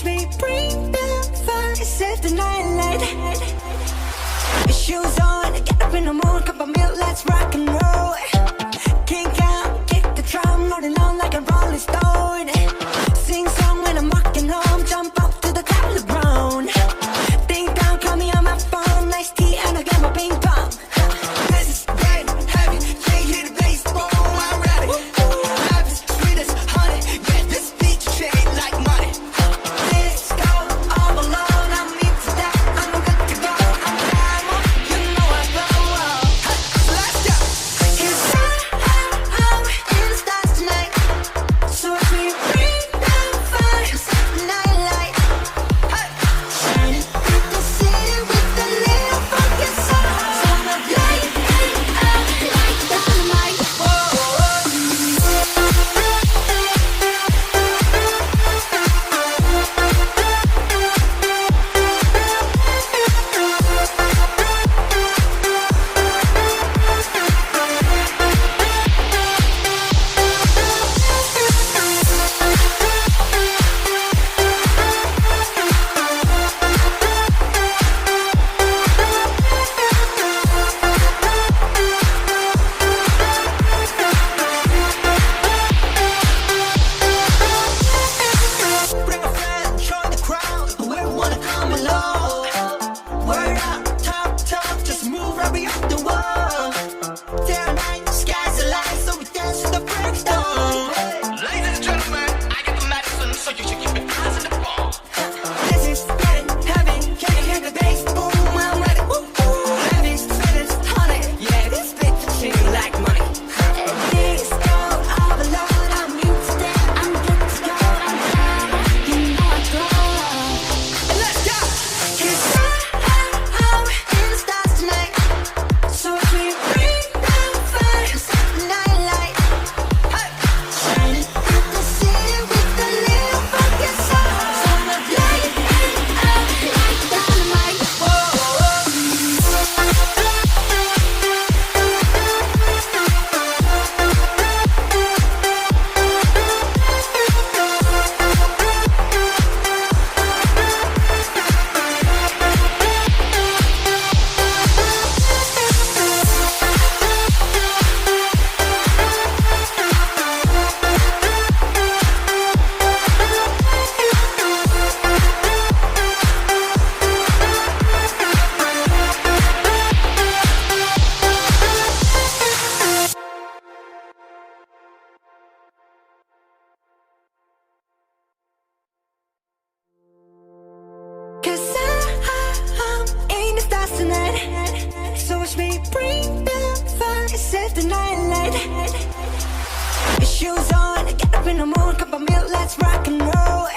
watch me bring the fire, set the night light. Shoes on, get up in the mood, cup of milk, let's rock and roll. Kink out, kick the drum, rolling on like a rolling stone. Sing song when I'm walking home, jump up to the top of the brown. Ding dong, call me on my phone, nice tea and I get my ping pong. This is great, heavy, can't hear the bass, boom, I'm ready. Life is sweet as honey, get this beat shade like money. Let's go, all alone, I'm into that, I'm good to go. I'm primal, you know I blow. Let's go. Cause I'm in the stars tonight, so watch me bring the fire, set the night light. Shining through the city with a little funky soul. So I'm light up like dynamite. Bring a friend, join the crowd, whoever wanna come along. Word up, talk, just move right beyond the wall. Day and night, sky's the light, so we dance to the break of dawn. Ladies and gentlemen, I got the medicine, so you should keep your eyes on the ball. This is getting heavy, can you hear the bass? Boom, I'm ready. Heavy, feelings, honey, yeah, this bitch treat me like money. This go all alone, I'm used to that, I'm good to go. I'm high, you know I glow. Let's go. Cause I'm in the stars tonight, so watch me bring the fire, set the night light. Shining through the city with a little funky soul. So I'm light up like dynamite. Cause I'm in the stars tonight, so watch me bring the fire, set the night light. Shoes on, get up in the mood, cup of milk, let's rock and roll.